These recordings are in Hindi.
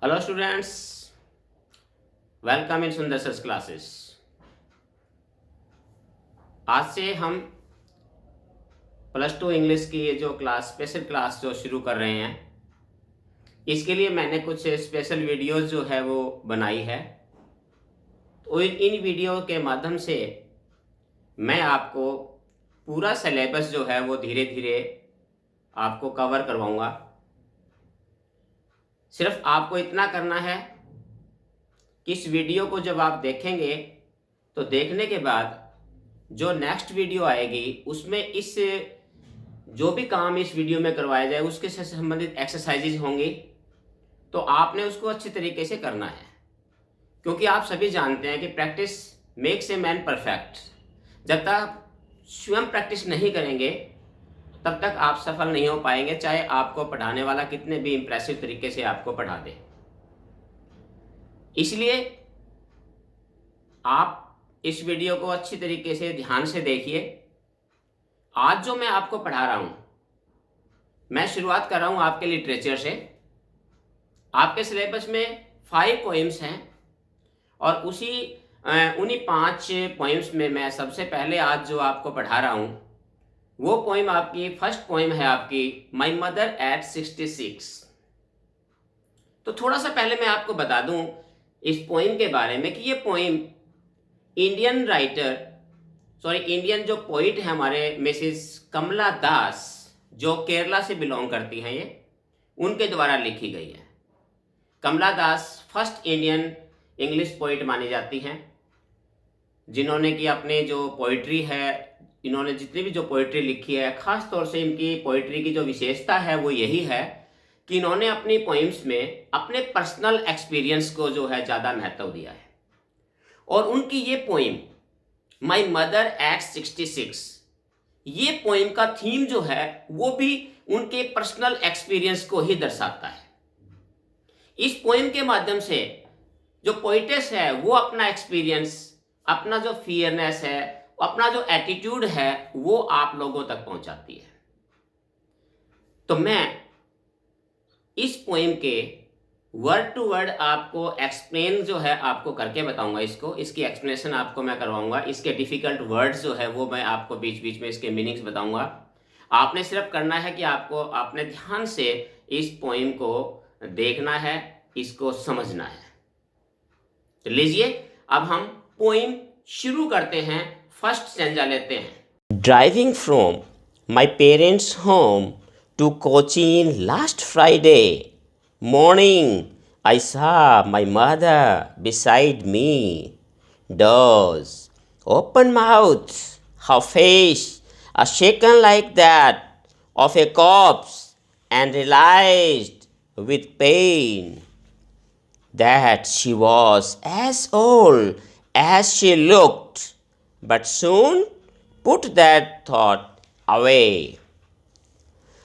हेलो स्टूडेंट्स, वेलकम इन सुंदर सर क्लासेस। आज से हम +2 इंग्लिश की ये जो क्लास स्पेशल क्लास जो शुरू कर रहे हैं, इसके लिए मैंने कुछ स्पेशल वीडियोस जो है वो बनाई है। तो इन वीडियो के माध्यम से मैं आपको पूरा सिलेबस जो है वो धीरे धीरे आपको कवर करवाऊंगा। सिर्फ आपको इतना करना है कि इस वीडियो को जब आप देखेंगे तो देखने के बाद जो नेक्स्ट वीडियो आएगी उसमें इस जो भी काम इस वीडियो में करवाया जाए उसके से संबंधित एक्सरसाइजेज होंगी, तो आपने उसको अच्छे तरीके से करना है। क्योंकि आप सभी जानते हैं कि practice makes a man perfect. जब तक स्वयं प्रैक्टिस नहीं करेंगे तब तक आप सफल नहीं हो पाएंगे, चाहे आपको पढ़ाने वाला कितने भी इंप्रेसिव तरीके से आपको पढ़ा दे। इसलिए आप इस वीडियो को अच्छी तरीके से ध्यान से देखिए। आज जो मैं आपको पढ़ा रहा हूं, मैं शुरुआत कर रहा हूं आपके लिटरेचर से। आपके सिलेबस में 5 पोइम्स हैं और उन्हीं 5 पोइम्स में मैं सबसे पहले आज जो आपको पढ़ा रहा हूं वो पोइम आपकी फर्स्ट पोइम है आपकी माई मदर एट 66। तो थोड़ा सा पहले मैं आपको बता दूं इस पोइम के बारे में कि ये पोइम इंडियन जो पोइट है हमारे मिसेस कमला दास, जो केरला से बिलोंग करती हैं, ये उनके द्वारा लिखी गई है। कमला दास फर्स्ट इंडियन इंग्लिश पोइट मानी जाती हैं, जिन्होंने कि अपने जो पोइट्री है, इन्होंने जितनी भी जो पोइट्री लिखी है, ख़ास तौर से इनकी पोइट्री की जो विशेषता है वो यही है कि इन्होंने अपनी पोइम्स में अपने पर्सनल एक्सपीरियंस को जो है ज़्यादा महत्व दिया है। और उनकी ये पोइम माई मदर एट 66, ये पोइम का थीम जो है वो भी उनके पर्सनल एक्सपीरियंस को ही दर्शाता है। इस पोइम के माध्यम से जो पोइटेस है वो अपना एक्सपीरियंस, अपना जो फियरनेस है, अपना जो एटीट्यूड है वो आप लोगों तक पहुंचाती है। तो मैं इस पोइम के वर्ड टू वर्ड आपको एक्सप्लेन जो है आपको करके बताऊंगा। इसकी एक्सप्लेनेशन आपको मैं करवाऊंगा। इसके डिफ़िकल्ट वर्ड्स जो है वो मैं आपको बीच बीच में इसके मीनिंग्स बताऊंगा। आपने सिर्फ करना है कि आपने ध्यान से इस पोइम को देखना है, इसको समझना है। तो लीजिए अब हम पोइम शुरू करते हैं। फर्स्ट स्टैंजा लेते हैं। Driving from my parents home to Cochin last Friday morning, I saw my mother beside me. Doors, open mouth, her face, a shaken like that of a corpse, and realized with pain that she was as old as she looked, but soon put that thought away.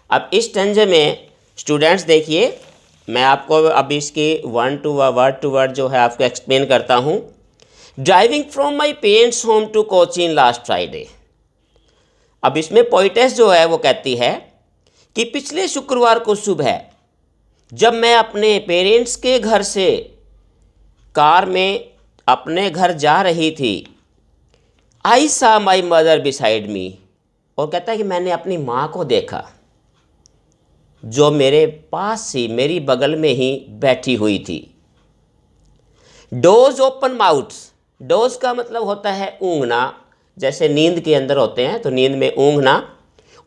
अब इस स्टैंजा में स्टूडेंट्स देखिए, मैं आपको अभी इसकी वर्ड टू वर्ड जो है आपको एक्सप्लेन करता हूँ। Driving from my parents home to Cochin last Friday. अब इसमें पोइटेस जो है वो कहती है कि पिछले शुक्रवार को सुबह जब मैं अपने पेरेंट्स के घर से कार में अपने घर जा रही थी, आई सा माई मदर बिसाइड मी, और कहता है कि मैंने अपनी माँ को देखा जो मेरे पास ही, मेरी बगल में ही बैठी हुई थी। डोज ओपन माउथ, डोज का मतलब होता है ऊँघना, जैसे नींद के अंदर होते हैं तो नींद में ऊँघना।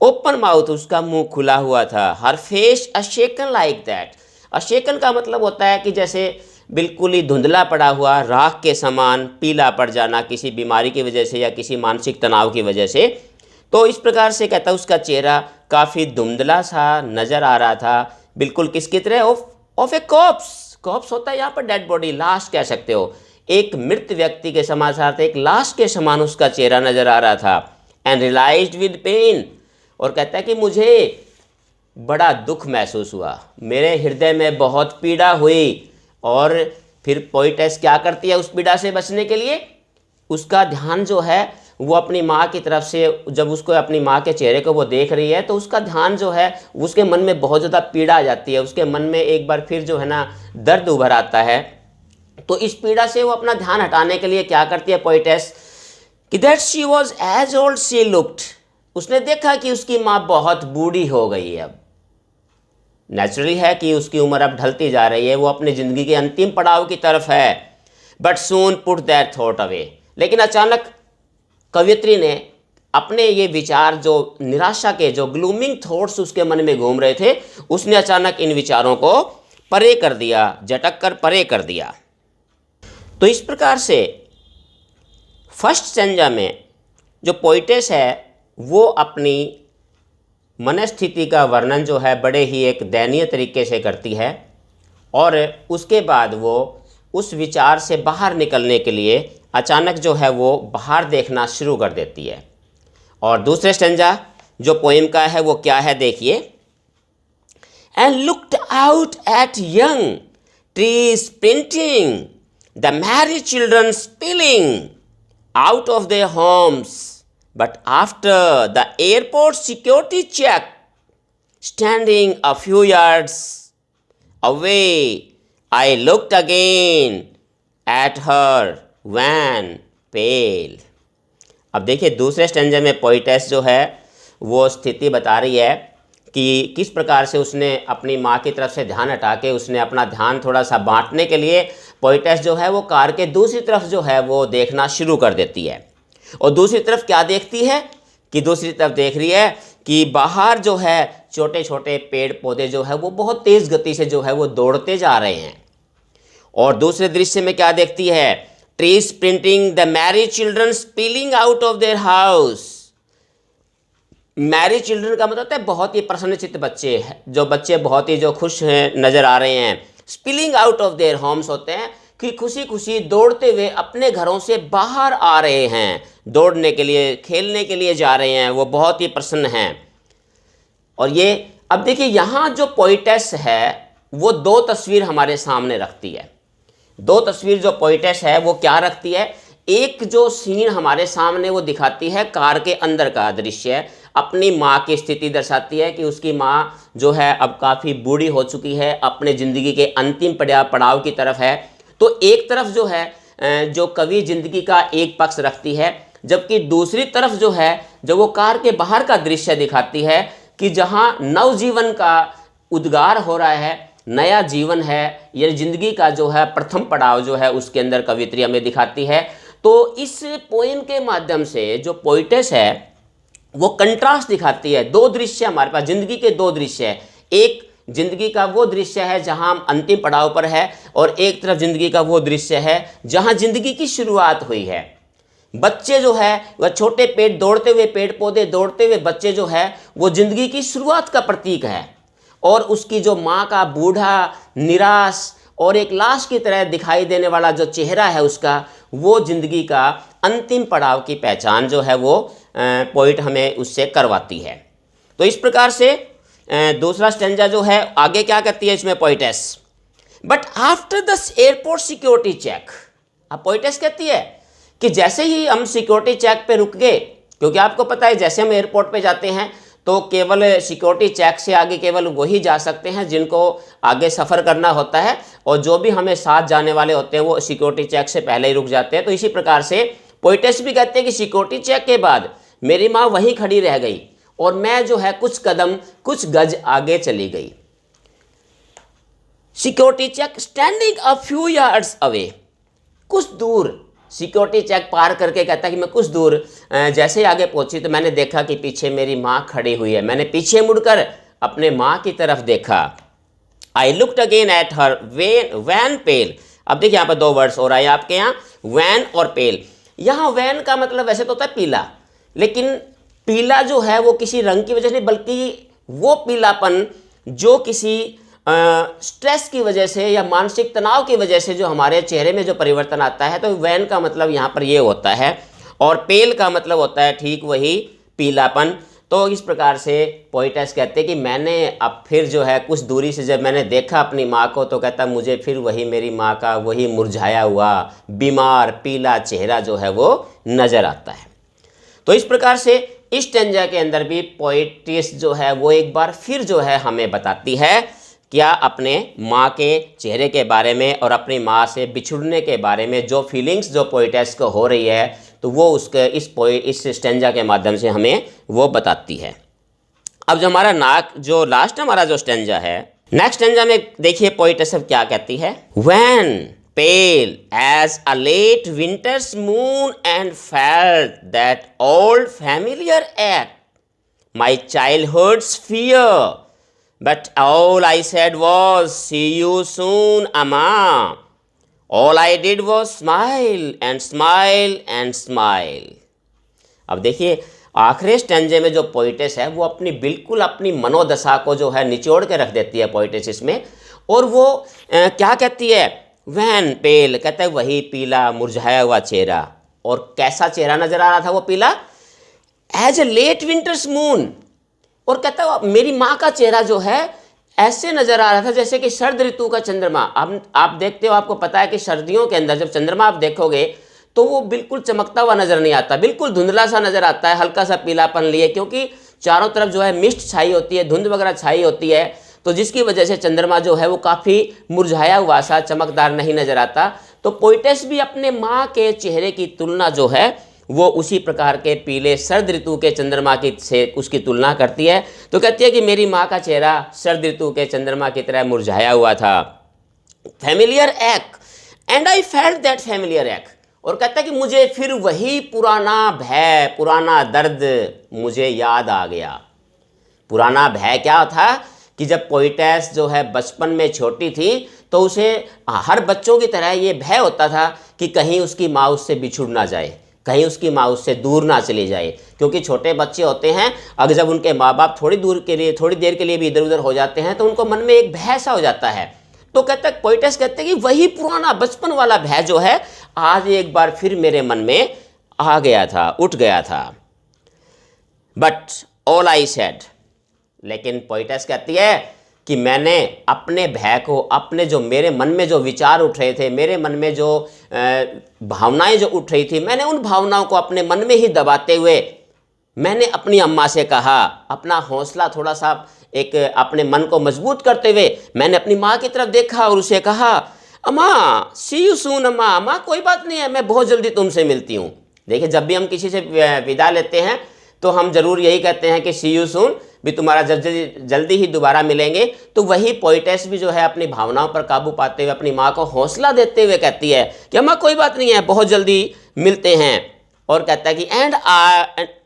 ओपन माउथ, उसका मुंह खुला हुआ था। हर फेस अशेकन लाइक दैट, अशेकन का मतलब होता है कि जैसे बिल्कुल ही धुंधला पड़ा हुआ, राख के समान पीला पड़ जाना किसी बीमारी की वजह से या किसी मानसिक तनाव की वजह से। तो इस प्रकार से कहता है उसका चेहरा काफ़ी धुंधला सा नज़र आ रहा था, बिल्कुल किसकी तरह, ऑफ ए कॉप्स। कॉप्स होता है यहाँ पर डेड बॉडी, लाश कह सकते हो, एक मृत व्यक्ति के समान, साथ एक लाश के समान उसका चेहरा नज़र आ रहा था। एंड रियलाइज्ड विद पेन, और कहता है कि मुझे बड़ा दुख महसूस हुआ, मेरे हृदय में बहुत पीड़ा हुई। और फिर पोइटेस क्या करती है उस पीड़ा से बचने के लिए, उसका ध्यान जो है वो अपनी माँ की तरफ से जब उसको अपनी माँ के चेहरे को वो देख रही है तो उसका ध्यान जो है उसके मन में बहुत ज़्यादा पीड़ा आ जाती है, उसके मन में एक बार फिर जो है ना दर्द उभर आता है। तो इस पीड़ा से वो अपना ध्यान हटाने के लिए क्या करती है पोइटेस कि that she was as old she looked, उसने देखा कि उसकी माँ बहुत बूढ़ी हो गई है। अब नेचुरली है कि उसकी उम्र अब ढलती जा रही है, वो अपनी ज़िंदगी के अंतिम पड़ाव की तरफ है। But soon put that thought away, लेकिन अचानक कवयित्री ने अपने ये विचार जो निराशा के जो ग्लूमिंग थॉट्स उसके मन में घूम रहे थे, उसने अचानक इन विचारों को परे कर दिया, झटक कर परे कर दिया। तो इस प्रकार से फर्स्ट स्टैंजा में जो पोइटेस है वो अपनी मनस्थिति का वर्णन जो है बड़े ही एक दयनीय तरीके से करती है, और उसके बाद वो उस विचार से बाहर निकलने के लिए अचानक जो है वो बाहर देखना शुरू कर देती है। और दूसरे स्टैंजा जो पोएम का है वो क्या है देखिए, and looked out at young trees printing the married children spilling out of their homes, but after the airport security check, standing a few yards away, I looked again at her wan pale. अब देखिए दूसरे स्टैंजा में पोइटेस जो है वो स्थिति बता रही है कि किस प्रकार से उसने अपनी माँ की तरफ से ध्यान हटा के उसने अपना ध्यान थोड़ा सा बांटने के लिए पोइटेस जो है वो कार के दूसरी तरफ जो है वो देखना शुरू कर देती है। और दूसरी तरफ क्या देखती है कि दूसरी तरफ देख रही है कि बाहर जो है छोटे छोटे पेड़ पौधे जो है वो बहुत तेज़ गति से जो है वो दौड़ते जा रहे हैं। और दूसरे दृश्य में क्या देखती है, trees printing the married children spilling out of their house. Married children का मतलब होता है बहुत ही प्रसन्नचित्त बच्चे हैं, जो बच्चे बहुत ही जो खुश हैं नज़र आ रहे हैं। Spilling out of their homes होते हैं कि खुशी खुशी दौड़ते हुए अपने घरों से बाहर आ रहे हैं, दौड़ने के लिए खेलने के लिए जा रहे हैं, वो बहुत ही प्रसन्न हैं। और ये अब देखिए यहाँ जो पोइटेस है वो दो तस्वीर हमारे सामने रखती है। दो तस्वीर जो पोइटेस है वो क्या रखती है, एक जो सीन हमारे सामने वो दिखाती है कार के अंदर का दृश्य, अपनी माँ की स्थिति दर्शाती है कि उसकी माँ जो है अब काफ़ी बूढ़ी हो चुकी है, अपने ज़िंदगी के अंतिम पड़ाव की तरफ है। तो एक तरफ जो है जो कवि ज़िंदगी का एक पक्ष रखती है, जबकि दूसरी तरफ जो है जो वो कार के बाहर का दृश्य दिखाती है कि जहाँ नवजीवन का उद्गार हो रहा है, नया जीवन है, ये ज़िंदगी का जो है प्रथम पड़ाव जो है उसके अंदर कवित्री हमें दिखाती है। तो इस पोएम के माध्यम से जो पोइटेस है वो कंट्रास्ट दिखाती है। दो दृश्य हमारे पास, ज़िंदगी के दो दृश्य है, एक ज़िंदगी का वो दृश्य है जहां हम अंतिम पड़ाव पर है, और एक तरफ ज़िंदगी का वो दृश्य है जहां ज़िंदगी की शुरुआत हुई है। बच्चे जो है वह छोटे पेड़ दौड़ते हुए, पेड़ पौधे दौड़ते हुए बच्चे जो है वो ज़िंदगी की शुरुआत का प्रतीक है, और उसकी जो माँ का बूढ़ा निराश और एक लाश की तरह दिखाई देने वाला जो चेहरा है उसका, वो ज़िंदगी का अंतिम पड़ाव की पहचान जो है वो पोइट हमें उससे करवाती है। तो इस प्रकार से दूसरा स्टेंजा जो है आगे क्या करती है इसमें poetess, but after the airport security check. अब पोइटेस कहती है कि जैसे ही हम सिक्योरिटी चेक पे रुक गए, क्योंकि आपको पता है जैसे हम एयरपोर्ट पे जाते हैं तो केवल सिक्योरिटी चेक से आगे केवल वही जा सकते हैं जिनको आगे सफ़र करना होता है, और जो भी हमें साथ जाने वाले होते हैं वो सिक्योरिटी चेक से पहले ही रुक जाते हैं। तो इसी प्रकार से पोइटेस भी कहते हैं कि सिक्योरिटी चेक के बाद मेरी माँ वहीं खड़ी रह गई और मैं जो है कुछ कदम कुछ गज आगे चली गई। Security check standing a few yards away, कुछ दूर सिक्योरिटी चेक पार करके कहता है कि मैं कुछ दूर जैसे ही आगे पहुंची तो मैंने देखा कि पीछे मेरी माँ खड़ी हुई है। मैंने पीछे मुड़कर अपने माँ की तरफ देखा। I looked again at her wan pale. अब देखिए यहाँ पर दो वर्ड्स हो रहा है आपके यहाँ, वैन और पेल। यहाँ वैन का मतलब वैसे तो होता है पीला, लेकिन पीला जो है वो किसी रंग की वजह से नहीं, बल्कि वो पीलापन जो किसी स्ट्रेस की वजह से या मानसिक तनाव की वजह से जो हमारे चेहरे में जो परिवर्तन आता है, तो वैन का मतलब यहाँ पर ये होता है, और पेल का मतलब होता है ठीक वही पीलापन। तो इस प्रकार से पोइटेस कहते हैं कि मैंने अब फिर जो है कुछ दूरी से जब मैंने देखा अपनी माँ को तो कहता मुझे फिर वही मेरी माँ का वही मुरझाया हुआ बीमार पीला चेहरा जो है वो नज़र आता है। तो इस प्रकार से इस स्टेंजा के अंदर भी पोएटिस जो है वो एक बार फिर जो है हमें बताती है क्या, अपने माँ के चेहरे के बारे में और अपनी माँ से बिछुड़ने के बारे में जो फीलिंग्स जो पोएटेस को हो रही है, तो वो उसके इस स्टेंजा के माध्यम से हमें वो बताती है। अब जो हमारा जो लास्ट हमारा जो स्टेंजा है, नेक्स्ट स्टेंजा में देखिए पोएटेस अब क्या कहती है। When pale as a late winter's moon and felt that old familiar ache, my childhood's fear, but all I said was, see you soon, Amma. All I did was smile and smile and smile. अब देखिए आखिरी स्टेंजे में जो पोएटेस है वो बिल्कुल अपनी मनोदशा को जो है निचोड़ के रख देती है पोएटेस इसमें, और वो क्या कहती है, वैन पेल, कहता है वही पीला मुरझाया हुआ चेहरा। और कैसा चेहरा नजर आ रहा था वो पीला, as a late winter's moon, और कहता है मेरी माँ का चेहरा जो है ऐसे नजर आ रहा था जैसे कि शरद ऋतु का चंद्रमा। अब आप देखते हो, आपको पता है कि सर्दियों के अंदर जब चंद्रमा आप देखोगे तो वो बिल्कुल चमकता हुआ नजर नहीं आता, बिल्कुल धुंधला सा नजर आता है, हल्का सा पीलापन लिए, क्योंकि चारों तरफ जो है मिस्ट छाई होती है, धुंध वगैरह छाई होती है, तो जिसकी वजह से चंद्रमा जो है वो काफ़ी मुरझाया हुआ सा चमकदार नहीं नजर आता। तो पोएटेस भी अपने माँ के चेहरे की तुलना जो है वो उसी प्रकार के पीले शरद ऋतु के चंद्रमा की से उसकी तुलना करती है। तो कहती है कि मेरी माँ का चेहरा शरद ऋतु के चंद्रमा की तरह मुरझाया हुआ था। फैमिलियर एक, and I felt that familiar एक, और कहता है कि मुझे फिर वही पुराना भय, पुराना दर्द मुझे याद आ गया। पुराना भय क्या था कि जब पोएटेस जो है बचपन में छोटी थी तो उसे हर बच्चों की तरह ये भय होता था कि कहीं उसकी माँ उससे बिछुड़ ना जाए, कहीं उसकी माँ उससे दूर ना चली जाए, क्योंकि छोटे बच्चे होते हैं, अगर जब उनके माँ बाप थोड़ी देर के लिए भी इधर उधर हो जाते हैं तो उनको मन में एक भय सा हो जाता है। तो पोएटेस कहते हैं कि वही पुराना बचपन वाला भय जो है आज एक बार फिर मेरे मन में आ गया था, उठ गया था। बट ऑल आई सेड, लेकिन पोएटेस कहती है कि मैंने अपने भय को, अपने जो मेरे मन में जो विचार उठ रहे थे, मेरे मन में जो भावनाएं जो उठ रही थी, मैंने उन भावनाओं को अपने मन में ही दबाते हुए मैंने अपनी अम्मा से कहा, अपना हौसला थोड़ा सा एक अपने मन को मजबूत करते हुए मैंने अपनी माँ की तरफ देखा और उसे कहा, अम्मा सी यू सून, अम्मा, अम्मा कोई बात नहीं है, मैं बहुत जल्दी तुमसे मिलती हूँ। देखिए जब भी हम किसी से विदा लेते हैं तो हम जरूर यही कहते हैं कि सी यू सून, भी तुम्हारा जल्दी ही दोबारा मिलेंगे। तो वही पोएटेस भी जो है अपनी भावनाओं पर काबू पाते हुए अपनी माँ को हौसला देते हुए कहती है कि अम्मा कोई बात नहीं है, बहुत जल्दी मिलते हैं। और कहता है कि and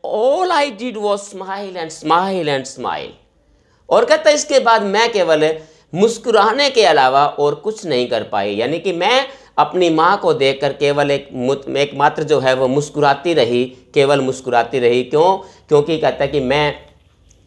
all I did was smile and smile and smile, और कहता है इसके बाद मैं केवल मुस्कुराने के अलावा और कुछ नहीं कर पाई, यानी कि मैं अपनी माँ को देखकर केवल एक मात्र जो है वो मुस्कुराती रही, केवल मुस्कुराती रही। क्योंकि कहता है कि मैं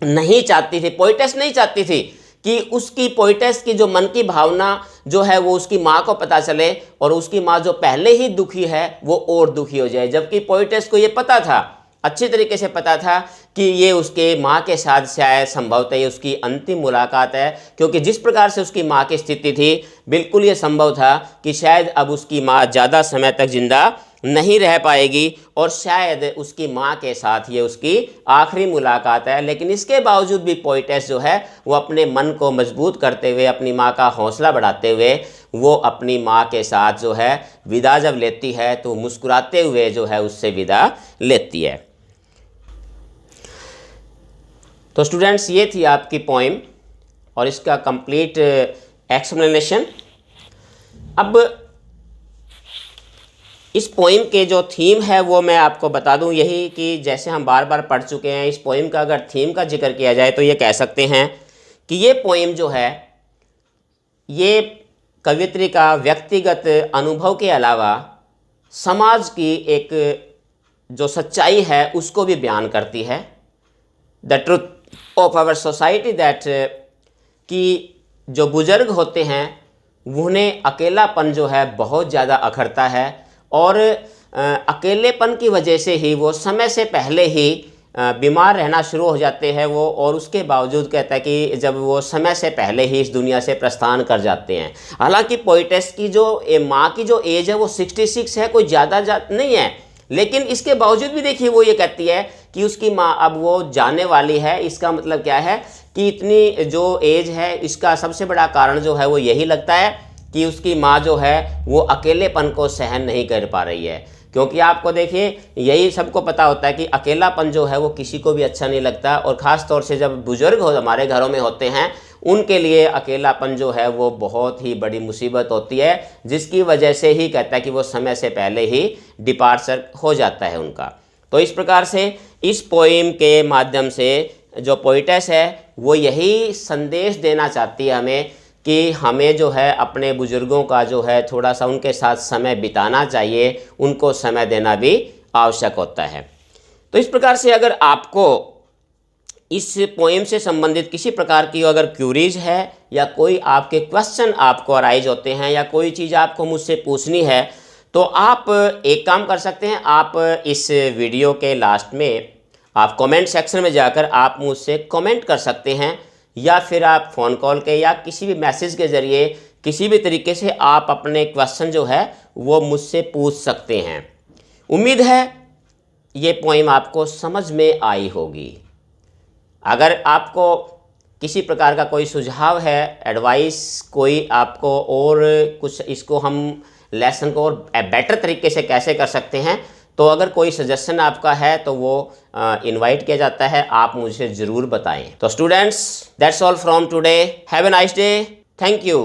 नहीं चाहती थी, पोएटेस नहीं चाहती थी कि उसकी, पोएटेस की जो मन की भावना जो है वो उसकी माँ को पता चले और उसकी माँ जो पहले ही दुखी है वो और दुखी हो जाए। जबकि पोएटेस को ये पता था, अच्छी तरीके से पता था कि ये उसके माँ के साथ शायद संभवतः ये उसकी अंतिम मुलाकात है, क्योंकि जिस प्रकार से उसकी माँ की स्थिति थी बिल्कुल ये संभव था कि शायद अब उसकी माँ ज़्यादा समय तक जिंदा नहीं रह पाएगी और शायद उसकी माँ के साथ ये उसकी आखिरी मुलाकात है। लेकिन इसके बावजूद भी पोएटेस जो है वो अपने मन को मजबूत करते हुए, अपनी माँ का हौसला बढ़ाते हुए वो अपनी माँ के साथ जो है विदा जब लेती है तो मुस्कुराते हुए जो है उससे विदा लेती है। तो स्टूडेंट्स ये थी आपकी पोइम और इसका कंप्लीट एक्सप्लेनेशन। अब इस पोइम के जो थीम है वो मैं आपको बता दूं, यही कि जैसे हम बार बार पढ़ चुके हैं, इस पोइम का अगर थीम का जिक्र किया जाए तो ये कह सकते हैं कि ये पोइम जो है ये कवियत्री का व्यक्तिगत अनुभव के अलावा समाज की एक जो सच्चाई है उसको भी बयान करती है। The truth of our society, that कि जो बुजुर्ग होते हैं उन्हें अकेलापन जो है बहुत ज़्यादा अखरता है और अकेलेपन की वजह से ही वो समय से पहले ही बीमार रहना शुरू हो जाते हैं वो, और उसके बावजूद कहता है कि जब वो समय से पहले ही इस दुनिया से प्रस्थान कर जाते हैं। हालांकि पोएटेस की जो माँ की जो एज है वो 66 है, कोई ज़्यादा नहीं है, लेकिन इसके बावजूद भी देखिए वो ये कहती है कि उसकी माँ अब वो जाने वाली है। इसका मतलब क्या है कि इतनी जो एज है, इसका सबसे बड़ा कारण जो है वो यही लगता है कि उसकी माँ जो है वो अकेलेपन को सहन नहीं कर पा रही है। क्योंकि आपको देखिए यही सबको पता होता है कि अकेलापन जो है वो किसी को भी अच्छा नहीं लगता, और ख़ास तौर से जब बुजुर्ग हमारे घरों में होते हैं उनके लिए अकेलापन जो है वो बहुत ही बड़ी मुसीबत होती है, जिसकी वजह से ही कहता है कि वो समय से पहले ही डिपार्चर हो जाता है उनका। तो इस प्रकार से इस पोइम के माध्यम से जो पोइटेस है वो यही संदेश देना चाहती है हमें कि हमें जो है अपने बुजुर्गों का जो है थोड़ा सा उनके साथ समय बिताना चाहिए, उनको समय देना भी आवश्यक होता है। तो इस प्रकार से अगर आपको इस पोएम से संबंधित किसी प्रकार की अगर क्यूरीज है या कोई आपके क्वेश्चन आपको अराइज होते हैं या कोई चीज़ आपको मुझसे पूछनी है, तो आप एक काम कर सकते हैं, आप इस वीडियो के लास्ट में आप कमेंट सेक्शन में जाकर आप मुझसे कमेंट कर सकते हैं, या फिर आप फ़ोन कॉल के या किसी भी मैसेज के ज़रिए किसी भी तरीके से आप अपने क्वेश्चन जो है वो मुझसे पूछ सकते हैं। उम्मीद है ये पोएम आपको समझ में आई होगी। अगर आपको किसी प्रकार का कोई सुझाव है, एडवाइस कोई आपको और कुछ इसको हम लेसन को और बेटर तरीके से कैसे कर सकते हैं, तो अगर कोई सजेशन आपका है तो वो इनवाइट किया जाता है, आप मुझे ज़रूर बताएं। तो students, that's all from today. Have a nice day. Thank you.